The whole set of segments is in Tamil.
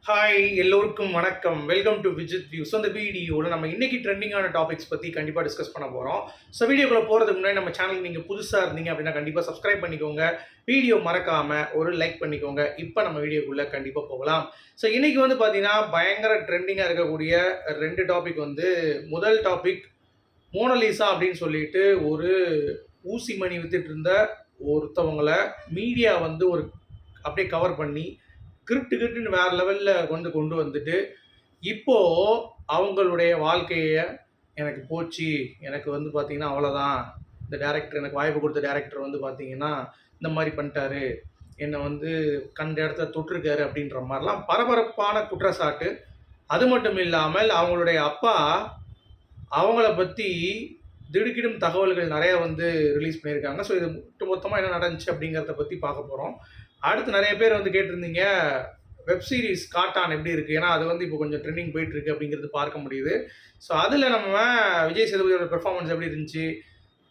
ஹாய் எல்லோருக்கும் வணக்கம். Welcome to Vijith view. So இந்த வீடியோவில் நம்ம இன்னைக்கு ட்ரெண்டிங்கான டாபிக்ஸ் பற்றி கண்டிப்பாக டிஸ்கஸ் பண்ண போகிறோம். ஸோ வீடியோக்குள்ள போகிறதுக்கு முன்னாடி நம்ம சேனல் நீங்கள் புதுசாக இருந்தீங்க அப்படின்னா கண்டிப்பாக சப்ஸ்கிரைப் பண்ணிக்கோங்க. வீடியோ மறக்காமல் ஒரு லைக் பண்ணிக்கோங்க. இப்போ நம்ம வீடியோக்குள்ளே கண்டிப்பாக போகலாம். ஸோ இன்னைக்கு வந்து பார்த்தீங்கன்னா பயங்கர ட்ரெண்டிங்காக இருக்கக்கூடிய ரெண்டு டாபிக் முதல் டாபிக் மோனலிசா அப்படின்னு சொல்லிட்டு ஒரு ஊசி மணி வித்துட்டு இருந்த ஒருத்தவங்களை மீடியா ஒரு அப்படியே கவர் பண்ணி கிரிட்டுன்னு வேற லெவலில் கொண்டு வந்துட்டு இப்போ அவங்களுடைய வாழ்க்கையை எனக்கு போச்சு, எனக்கு பார்த்தீங்கன்னா அவ்வளோதான், இந்த டேரக்டர் எனக்கு வாய்ப்பு கொடுத்த டேரக்டர் பார்த்தீங்கன்னா இந்த மாதிரி பண்ணிட்டாரு, என்னை கண்ட இடத்த தொட்டிருக்காரு அப்படின்ற மாதிரிலாம் பரபரப்பான குற்றச்சாட்டு. அது மட்டும் இல்லாமல் அவங்களுடைய அப்பா அவங்கள பற்றி திடுக்கிடும் தகவல்கள் நிறைய ரிலீஸ் பண்ணியிருக்காங்க. ஸோ இது மொத்தமாக என்ன நடந்துச்சு அப்படிங்கிறத பற்றி பார்க்க போகிறோம். அடுத்து நிறைய பேர் கேட்டிருந்தீங்க வெப் சீரிஸ் காட்டான் எப்படி இருக்குது, ஏன்னா அது இப்போ கொஞ்சம் ட்ரெண்டிங் போயிட்டுருக்கு அப்படிங்கிறது பார்க்க முடியுது. ஸோ அதில் நம்ம விஜய் சேதுபதியோட பெர்ஃபார்மன்ஸ் எப்படி இருந்துச்சு,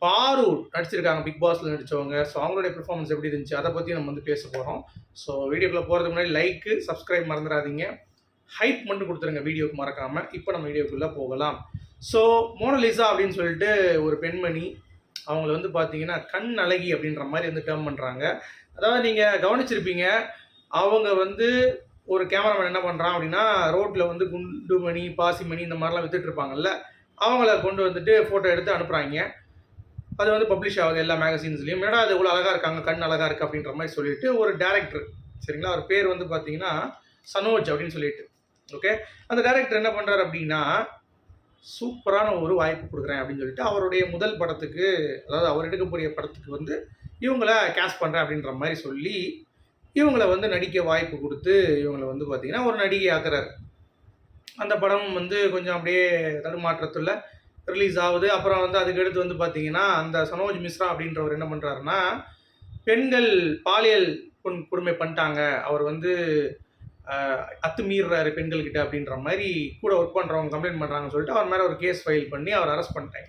பாரூர் நடிச்சிருக்காங்க பிக் பாஸில் நடித்தவங்க, ஸோ அவங்களுடைய பெர்ஃபார்மன்ஸ் எப்படி இருந்துச்சு அதை பற்றி நம்ம பேச போகிறோம். ஸோ வீடியோக்குள்ளே போகிறதுக்கு முன்னாடி லைக்கு சப்ஸ்கிரைப் மறந்துடாதீங்க, ஹைப் மட்டும் கொடுத்துருங்க வீடியோக்கு மறக்காமல். இப்போ நம்ம வீடியோக்குள்ளே போகலாம். ஸோ மோனலிசா அப்படின்னு சொல்லிட்டு ஒரு பெண்மணி, அவங்கள பார்த்தீங்கன்னா கண் அழகி அப்படின்ற மாதிரி டேர்ம் பண்ணுறாங்க. அதாவது நீங்கள் கவனிச்சிருப்பீங்க, அவங்க ஒரு கேமராமேன் என்ன பண்ணுறான் அப்படின்னா ரோட்டில் குண்டுமணி பாசிமணி இந்த மாதிரிலாம் வித்துட்டு இருப்பாங்கல்ல, அவங்கள கொண்டு ஃபோட்டோ எடுத்து அனுப்புகிறாங்க. அது பப்ளிஷ் ஆகுது எல்லா மேகசின்ஸ்லையும். ஏன்னா அது இவ்வளோ அழகாக இருக்காங்க, கண் அழகாக இருக்குது அப்படின்ற மாதிரி சொல்லிட்டு ஒரு டேரக்டர், சரிங்களா, அவர் பேர் பார்த்தீங்கன்னா சனோஜ் அப்படின்னு சொல்லிட்டு. ஓகே, அந்த டேரக்டர் என்ன பண்ணுறாரு அப்படின்னா சூப்பரான ஒரு வாய்ப்பு கொடுக்குறேன் அப்படின்னு சொல்லிட்டு அவருடைய முதல் படத்துக்கு, அதாவது அவர் எடுக்கக்கூடிய படத்துக்கு இவங்கள கேஸ்ட் பண்ணுறேன் அப்படின்ற மாதிரி சொல்லி இவங்கள நடிக்க வாய்ப்பு கொடுத்து இவங்கள பார்த்தீங்கன்னா ஒரு நடிகை ஆக்குறாரு. அந்த படம் கொஞ்சம் அப்படியே தடுமாற்றத்தில் ரிலீஸ் ஆகுது. அப்புறம் அதுக்கடுத்து பார்த்தீங்கன்னா அந்த சனோஜ் மிஸ்ரா அப்படின்றவர் என்ன பண்ணுறாருன்னா, பெண்கள் பாலியல் கொடுமை பண்ணிட்டாங்க, அவர் அத்துமீறாரு பெண்கள்கிட்ட அப்படின்ற மாதிரி கூட ஒர்க் பண்ணுறவங்க கம்ப்ளைண்ட் பண்ணுறாங்கன்னு சொல்லிட்டு அவர் மேலே ஒரு கேஸ் ஃபைல் பண்ணி அவர் அரெஸ்ட் பண்ணிட்டாங்க.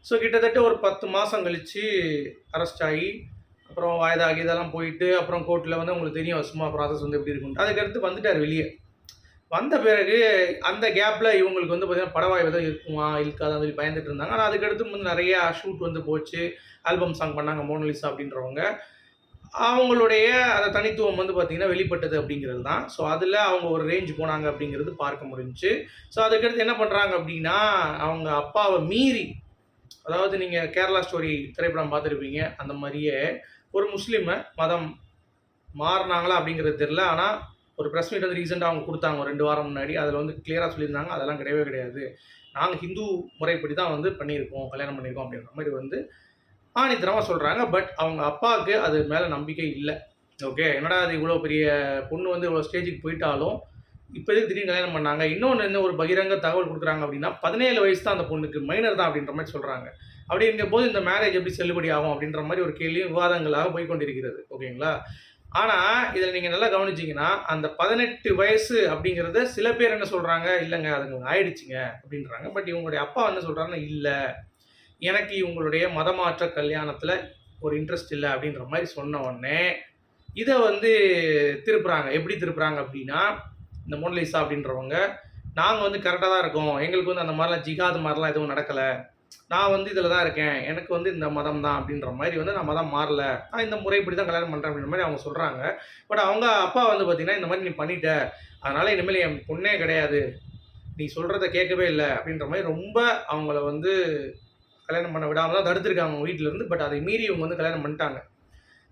ஸோ கிட்டத்தட்ட ஒரு 10 மாதம் கழித்து அரெஸ்ட் ஆகி அப்புறம் வாய்தாகி இதெல்லாம் போயிட்டு அப்புறம் கோர்ட்டில் உங்களுக்கு தெரியும் சும்மா ப்ராசஸ் எப்படி இருக்குன்ட்டு. அதுக்கடுத்து வந்துட்டார் வெளியே. வந்த பிறகு அந்த கேப்பில் இவங்களுக்கு பார்த்தீங்கன்னா படவாய்வு தான் இருக்குமா இருக்காதான் சொல்லி பயந்துட்டு இருந்தாங்க. ஆனால் அதுக்கடுத்து நிறையா ஷூட் போச்சு, ஆல்பம் சாங் பண்ணாங்க மோனலிசா அப்படின்றவங்க. அவங்களுடைய அந்த தனித்துவம் பார்த்தீங்கன்னா வெளிப்பட்டது அப்படிங்கிறது தான். ஸோ அதில் அவங்க ஒரு ரேஞ்ச் போனாங்க அப்படிங்கிறது பார்க்க முடிஞ்சுச்சு. ஸோ அதுக்கடுத்து என்ன பண்ணுறாங்க அப்படின்னா, அவங்க அப்பாவை மீறி, அதாவது நீங்கள் கேரளா ஸ்டோரி திரைப்படம் பார்த்துருப்பீங்க, அந்த மாதிரியே ஒரு முஸ்லீமை மதம் மாறினாங்களா அப்படிங்கிறது தெரில. ஆனால் ஒரு ப்ரெஸ் மீட் ரீசெண்டாக அவங்க கொடுத்தாங்க ஒரு 2 வாரம் முன்னாடி. அதில் கிளியராக சொல்லியிருந்தாங்க, அதெல்லாம் கிடையவே கிடையாது, நாங்கள் ஹிந்து முறைப்படி தான் பண்ணியிருக்கோம், கல்யாணம் பண்ணியிருக்கோம் அப்படின்ற மாதிரி ஆணித்தரமாக சொல்கிறாங்க. பட் அவங்க அப்பாவுக்கு அது மேலே நம்பிக்கை இல்லை. ஓகே, என்னடா அது இவ்வளோ பெரிய பொண்ணு இவ்வளோ ஸ்டேஜுக்கு போயிட்டாலும் இப்போ எதுக்கு திடீர்னு கல்யாணம் பண்ணாங்க. இன்னொன்று என்ன ஒரு பகிரங்க தகவல் கொடுக்குறாங்க அப்படின்னா 17 வயசு தான் அந்த பொண்ணுக்கு, மைனர் தான் அப்படின்ற மாதிரி சொல்கிறாங்க. அப்படிங்கிற போது இந்த மேரேஜ் எப்படி செல்லுபடி ஆகும் அப்படின்ற மாதிரி ஒரு கேள்வியும் விவாதங்களாக போய்கொண்டிருக்கிறது. ஓகேங்களா, ஆனால் இதில் நீங்கள் நல்லா கவனிச்சிங்கன்னா அந்த 18 வயசு அப்படிங்கிறத சில பேர் என்ன சொல்கிறாங்க, இல்லைங்க அதுங்க ஆயிடுச்சுங்க அப்படின்றாங்க. பட் இவங்களுடைய அப்பா என்ன சொல்கிறாங்கன்னா, இல்லை எனக்கு இவங்களுடைய மதமாற்ற கல்யாணத்தில் ஒரு இன்ட்ரெஸ்ட் இல்லை அப்படின்ற மாதிரி சொன்ன உடனே இதை திருப்புறாங்க. எப்படி திருப்புறாங்க அப்படின்னா, இந்த மோனலிசா அப்படின்றவங்க, நாங்கள் கரெக்டாக தான் இருக்கோம், எங்களுக்கு அந்த மாதிரிலாம் ஜிகாது மாதிரிலாம் எதுவும் நடக்கலை, நான் இதில் தான் இருக்கேன், எனக்கு இந்த மதம் தான் அப்படின்ற மாதிரி நான் மதம் மாறல, நான் இந்த முறைப்படி தான் கல்யாணம் பண்ணுறேன் அப்படின்ற மாதிரி அவங்க சொல்கிறாங்க. பட் அவங்க அப்பா பார்த்திங்கன்னா இந்த மாதிரி நீ பண்ணிட்ட, அதனால் இனிமேல் என் பொண்ணே கிடையாது, நீ சொல்கிறத கேட்கவே இல்லை அப்படின்ற மாதிரி ரொம்ப அவங்கள கல்யாணம் பண்ண விடாமல் தான் தடுத்துருக்காங்க அவங்க வீட்டிலேருந்து. பட் அதை மீறி இவங்க கல்யாணம் பண்ணிட்டாங்க.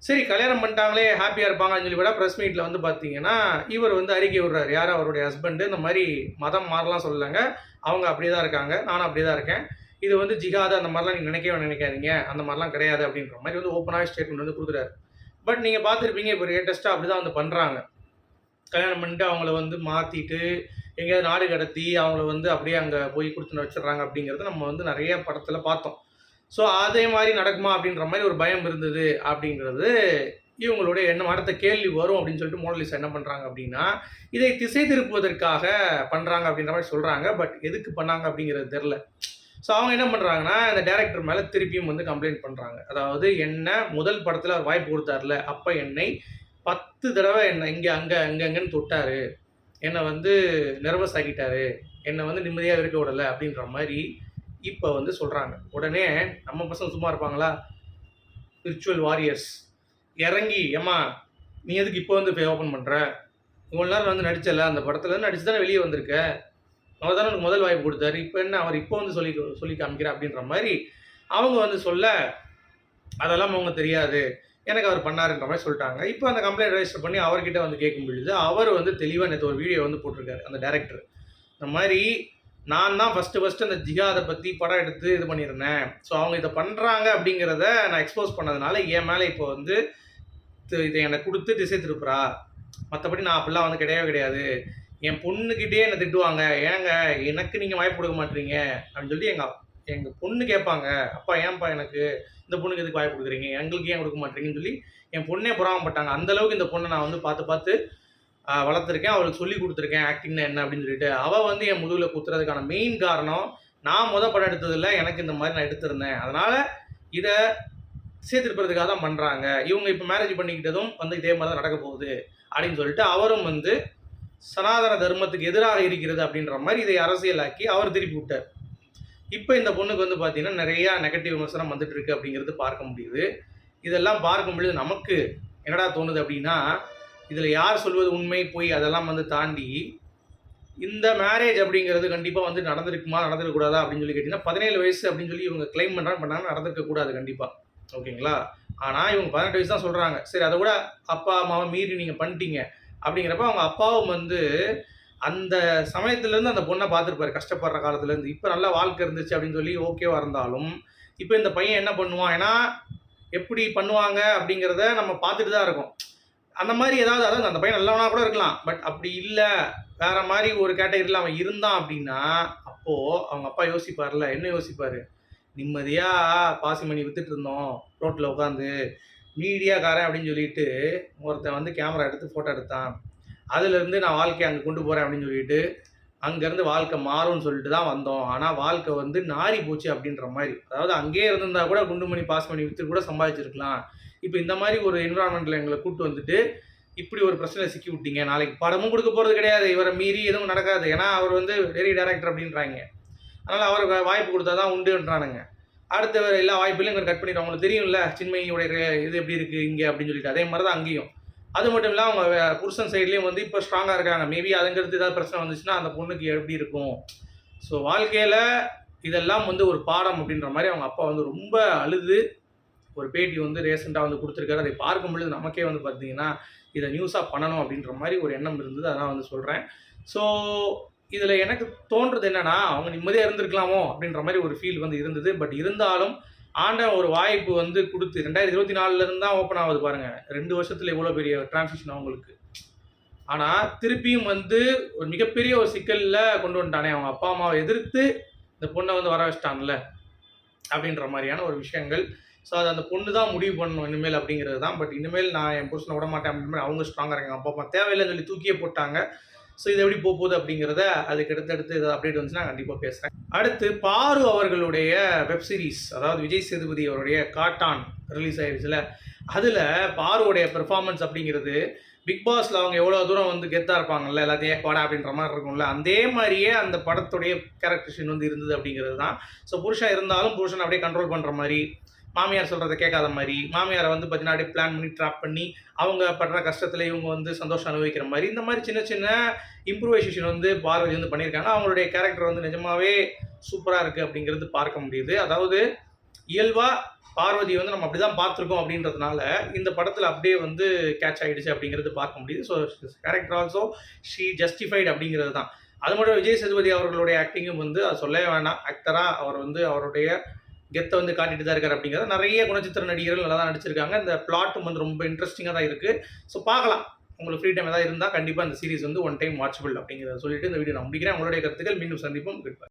சரி, கல்யாணம் பண்ணிட்டாங்களே ஹாப்பியாக இருப்பாங்கன்னு சொல்லி விட ப்ரெஸ் மீட்டில் பார்த்தீங்கன்னா இவர் அறிக்கை விடுறாரு, யார் அவருடைய ஹஸ்பண்டு, இந்த மாதிரி மதம் மாறலாம் சொல்லலைங்க, அவங்க அப்படியே தான் இருக்காங்க, நானும் அப்படியே தான் இருக்கேன், இது ஜிகாது அந்த மாதிரிலாம் நீங்கள் நினைக்காதீங்க, அந்த மாதிரிலாம் கிடையாது அப்படின்ற மாதிரி ஓப்பனாக ஸ்டேட்மெண்ட் கொடுக்குறாரு. பட் நீங்கள் பார்த்துருப்பீங்க, இப்போ லேட்டஸ்ட்டாக அப்படி தான் பண்ணுறாங்க. கல்யாணம் பண்ணிட்டு அவங்கள மாற்றிட்டு எங்கேயாவது நாடு கடத்தி அவங்கள அப்படியே அங்கே போய் கொடுத்துன்னு வச்சிடுறாங்க அப்படிங்கிறத நம்ம நிறைய படத்தில் பார்த்தோம். ஸோ அதே மாதிரி நடக்குமா அப்படின்ற மாதிரி ஒரு பயம் இருந்தது அப்படிங்கிறது இவங்களுடைய எண்ணம். அடுத்த கேள்வி வரும் அப்படின்னு சொல்லிட்டு மோனலிசா என்ன பண்ணுறாங்க அப்படின்னா, இதை திசை திருப்புவதற்காக பண்ணுறாங்க அப்படின்ற மாதிரி சொல்கிறாங்க. பட் எதுக்கு பண்ணாங்க அப்படிங்கிறது தெரில. ஸோ அவங்க என்ன பண்ணுறாங்கன்னா, இந்த டேரக்டர் மேலே திருப்பியும் கம்ப்ளைண்ட் பண்ணுறாங்க. அதாவது என்ன முதல் படத்தில் அவர் வாய்ப்பு கொடுத்தாருல, அப்போ என்னை 10 தடவை என்ன இங்கே அங்கேன்னு தொட்டார், என்னை வந்து நெர்வஸ் ஆக்கிட்டாரு, என்னை வந்து நிம்மதியாக இருக்க விடலை அப்படின்ற மாதிரி இப்போ வந்து சொல்கிறாங்க. உடனே நம்ம பசங்க சும்மா இருப்பாங்களா? ஸ்பிரிச்சுவல் வாரியர்ஸ் இறங்கி, ஏம்மா நீ எதுக்கு இப்போ வந்து போய் ஓப்பன் பண்ணுற? இவ்வளோ நேரம் வந்து நடிச்சல, அந்த படத்தில் நடிச்சு தானே வெளியே வந்திருக்க, அவர் தானே உனக்கு முதல் வாய்ப்பு கொடுத்தாரு, இப்போ என்ன அவர் இப்போ வந்து சொல்லி காமிக்கிற அப்படின்ற மாதிரி அவங்க வந்து சொல்ல, அதெல்லாம் அவங்க தெரியாது, எனக்கு அவர் பண்ணாருன்ற மாதிரி சொல்லிட்டாங்க. இப்போ அந்த கம்ப்ளைண்ட் ரெஜிஸ்டர் பண்ணி அவர்கிட்ட வந்து கேட்கும் பொழுது அவர் வந்து தெளிவாக நேற்று ஒரு வீடியோ வந்து போட்டிருக்காரு அந்த டைரக்டர். இந்த மாதிரி நான் தான் ஃபஸ்ட்டு அந்த ஜிஹாதை பற்றி படம் எடுத்து இது பண்ணியிருந்தேன். ஸோ அவங்க இதை பண்ணுறாங்க அப்படிங்கிறத நான் எக்ஸ்போஸ் பண்ணதுனால என் மேலே இப்போ வந்து இதை எனக்கு கொடுத்து திசை திருப்புறா. மற்றபடி நான் அப்படிலாம் வந்து கிடையாது. என் பொண்ணுக்கிட்டே என்னை திட்டுவாங்க, ஏங்க எனக்கு நீங்கள் வாய்ப்பு கொடுக்க மாட்டீங்க அப்படின்னு சொல்லி எங்கள் பொண்ணு கேட்பாங்க, அப்பா ஏன்ப்பா எனக்கு இந்த பொண்ணுக்கு எதுக்கு வாய்ப்பு கொடுக்குறீங்க, எங்களுக்கு ஏன் கொடுக்க மாட்டீங்கன்னு சொல்லி என் பொண்ணே புறாமப்பட்டாங்க. அந்தளவுக்கு இந்த பொண்ணை நான் வந்து பார்த்து வளர்த்துருக்கேன், அவளுக்கு சொல்லி கொடுத்துருக்கேன் ஆக்டிங்னா என்ன அப்படின்னு சொல்லிட்டு. அவள் வந்து என் முதுகில் குத்துறதுக்கான மெயின் காரணம், நான் படம் எடுத்ததில்ல, எனக்கு இந்த மாதிரி நான் எடுத்திருந்தேன், அதனால் இதை சேர்த்துருப்பதுக்காக தான் பண்ணுறாங்க. இவங்க இப்போ மேரேஜ் பண்ணிக்கிட்டதும் வந்து இதே மாதிரி தான் நடக்க போகுது அப்படின்னு சொல்லிட்டு அவரும் வந்து சனாதன தர்மத்துக்கு எதிராக இருக்கிறது அப்படின்ற மாதிரி இதை அரசியலாக்கி அவர் திருப்பி விட்டார். இப்போ இந்த பொண்ணுக்கு வந்து பார்த்தீங்கன்னா நிறையா நெகட்டிவ் விமர்சனம் வந்துட்டு இருக்கு அப்படிங்கிறது பார்க்க முடியுது. இதெல்லாம் பார்க்கும் பொழுது நமக்கு என்னடா தோணுது அப்படின்னா, இதில் யார் சொல்வது உண்மை பொய் அதெல்லாம் வந்து தாண்டி இந்த மேரேஜ் அப்படிங்கிறது கண்டிப்பாக வந்து நடந்திருக்குமா நடந்திருக்கக்கூடாதா அப்படின்னு சொல்லி கேட்டிங்கன்னா, 17 வயசு அப்படின்னு சொல்லி இவங்க கிளைம் பண்ணாங்கன்னா நடந்திருக்கக்கூடாது கண்டிப்பாக. ஓகேங்களா? ஆனால் இவங்க 18 வயசு தான் சொல்கிறாங்க. சரி, அதை கூட அப்பா அம்மாவை மீறி நீங்கள் பண்ணிட்டீங்க அப்படிங்கிறப்ப அவங்க அப்பாவும் வந்து அந்த சமயத்துலேருந்து அந்த பொண்ணை பார்த்துருப்பாரு கஷ்டப்படுற காலத்துலேருந்து. இப்போ நல்லா வாழ்க்கை இருந்துச்சு அப்படின்னு சொல்லி ஓகேவா இருந்தாலும், இப்போ இந்த பையன் என்ன பண்ணுவான், ஏன்னா எப்படி பண்ணுவாங்க அப்படிங்கிறத நம்ம பார்த்துட்டு தான் இருக்கோம். அந்த மாதிரி அதாவது அந்த பையன் நல்லவனா கூட இருக்கலாம், பட் அப்படி இல்லை, வேற மாதிரி ஒரு கேட்டகரியில் அவன் இருந்தான் அப்படின்னா, அப்போது அவங்க அப்பா யோசிப்பார்ல, என்ன யோசிப்பார், நிம்மதியாக பாசிமணி விற்றுட்டு இருந்தோம் ரோட்டில் உட்காந்து, மீடியாக்காரன் அப்படின்னு சொல்லிட்டு ஒருத்தன் வந்து கேமரா எடுத்து ஃபோட்டோ எடுத்தான், அதுலேருந்து நான் வாழ்க்கையை அங்கே கொண்டு போகிறேன் அப்படின்னு சொல்லிட்டு அங்கேருந்து வாழ்க்கை மாறும்னு சொல்லிட்டு தான் வந்தோம். ஆனால் வாழ்க்கை வந்து நாரி போச்சு அப்படின்ற மாதிரி. அதாவது அங்கேயே இருந்திருந்தா கூட குண்டுமணி பாஸ்மணி விற்று கூட சம்பாதிச்சிருக்கலாம். இப்போ இந்த மாதிரி ஒரு என்விரான்மெண்ட்டில் எங்களை கூப்பிட்டு வந்துட்டு இப்படி ஒரு பிரச்சனை சிக்கி விட்டீங்க, நாளைக்கு படமும் கொடுக்க போகிறது கிடையாது, இவரை மீறி எதுவும் நடக்காது, ஏன்னா அவர் வந்து வெரி டைரக்டர் அப்படின்றாங்க. அதனால் அவருக்கு வாய்ப்பு கொடுத்தா தான் உண்டுன்றானுங்க. அடுத்த எல்லா வாய்ப்புலையும் இவர் கட் பண்ணிடுவாங்க. அவங்களுக்கு தெரியும்ல சின்மையுடைய இது எப்படி இருக்குது இங்கே அப்படின்னு சொல்லிட்டு. அதே மாதிரி தான் அங்கேயும். அது மட்டும் இல்லாமல் அவங்க புருஷன் சைட்லேயும் வந்து இப்போ ஸ்ட்ராங்காக இருக்காங்க. மேபி அதுங்கிறது ஏதாவது பிரச்சனை வந்துச்சுன்னா அந்த பொண்ணுக்கு எப்படி இருக்கும். ஸோ வாழ்க்கையில் இதெல்லாம் வந்து ஒரு பாடம் அப்படின்ற மாதிரி அவங்க அப்பா வந்து ரொம்ப அழுது ஒரு பேட்டி வந்து ரீசெண்டாக வந்து கொடுத்துருக்காரு. அதை பார்க்கும் பொழுது நமக்கே வந்து பார்த்தீங்கன்னா இதை நியூஸாக பண்ணணும் அப்படின்ற மாதிரி ஒரு எண்ணம் இருந்தது. அதான் வந்து சொல்கிறேன். ஸோ இதில் எனக்கு தோன்றது என்னென்னா, அவங்க நிம்மதியாக இருந்திருக்கலாமோ அப்படின்ற மாதிரி ஒரு ஃபீல் வந்து இருந்தது. பட் இருந்தாலும் ஆண்டவன் ஒரு வாய்ப்பு வந்து கொடுத்து 2024 தான் ஓப்பன் ஆகுது பாருங்கள். 2 வருஷத்தில் எவ்வளோ பெரிய டிரான்சிஷன் அவங்களுக்கு. ஆனால் திருப்பியும் வந்து ஒரு மிகப்பெரிய ஒரு சிக்கலில் கொண்டு வந்துட்டானே, அவங்க அப்பா அம்மாவை எதிர்த்து இந்த பொண்ணை வந்து வர வச்சிட்டான்ல அப்படின்ற மாதிரியான ஒரு விஷயங்கள். ஸோ அது அந்த பொண்ணு தான் முடிவு பண்ணணும் இனிமேல் அப்படிங்கிறது தான். பட் இனிமேல் நான் என் புருஷனை விட மாட்டேன் அப்படின்ற மாதிரி அவங்க ஸ்ட்ராங்காக இருக்காங்க. அப்பா அம்மா தேவையில்லைன்னு சொல்லி தூக்கியே போட்டாங்க. ஸோ இது எப்படி போகுது அப்படிங்கிறத அதுக்கு அடுத்தடுத்து ஏதாவது அப்டேட் வந்துச்சுன்னா கண்டிப்பாக பேசுகிறேன். அடுத்து பாரு அவர்களுடைய வெப்சீரிஸ், அதாவது விஜய் சேதுபதி அவருடைய காட்டான் ரிலீஸ் ஆயிடுச்சுல, அதில் பாருவுடைய பெர்ஃபார்மன்ஸ் அப்படிங்கிறது பிக் பாஸில் அவங்க எவ்வளோ தூரம் வந்து கெத்தாக இருப்பாங்கல்ல, எல்லாத்தையும் படம் அப்படின்ற மாதிரி இருக்கும்ல, அதே மாதிரியே அந்த படத்துடைய கேரக்டரேஷன் வந்து இருந்தது அப்படிங்கிறது தான். ஸோ புருஷன் இருந்தாலும் புருஷன் அப்படியே கண்ட்ரோல் பண்ணுற மாதிரி, மாமியார் சொல்கிறத கேட்காத மாதிரி, மாமியாரை வந்து பார்த்தீங்கன்னா அப்படியே பிளான் பண்ணி ட்ராப் பண்ணி அவங்க படுற கஷ்டத்தில் இவங்க வந்து சந்தோஷம் அனுபவிக்கிற மாதிரி, இந்த மாதிரி சின்ன சின்ன இம்ப்ரூவைசேஷன் வந்து பார்வதி வந்து பண்ணியிருக்காங்க. அவங்களுடைய கேரக்டர் வந்து நிஜமாகவே சூப்பராக இருக்குது அப்படிங்கிறது பார்க்க முடியுது. அதாவது இயல்பாக பார்வதி வந்து நம்ம அப்படி தான் பார்த்துருக்கோம் அப்படின்றதுனால இந்த படத்தில் அப்படியே வந்து கேட்ச் ஆகிடுச்சு அப்படிங்கிறது பார்க்க முடியுது. So character also she justified அப்படிங்கிறது தான். அது மட்டும் விஜய் சேதுபதி அவர்களுடைய ஆக்டிங்கும் வந்து அது சொல்லவே வேண்டாம். ஆக்டராக அவர் வந்து அவருடைய கெத்தை வந்து காட்டிட்டு தான் இருக்கார் அப்படிங்கிறது. நிறைய குணச்சித்திர நடிகர்கள் நல்லா தான் நடிச்சிருக்காங்க. இந்த பிளாட்டும் வந்து ரொம்ப இன்ட்ரெஸ்டிங்காக தான் இருக்குது. ஸோ பார்க்கலாம், உங்களுக்கு ஃப்ரீ டைம் ஏதாவது இருந்தால் கண்டிப்பாக இந்த சீரிஸ் வந்து ஒன் டைம் வாட்சபிள் அப்படிங்கிறத சொல்லிட்டு இந்த வீடியோ நான் முடிக்கிறேன். உங்களுடைய கருத்துக்கள் மீண்டும் சந்திப்போம். Good bye.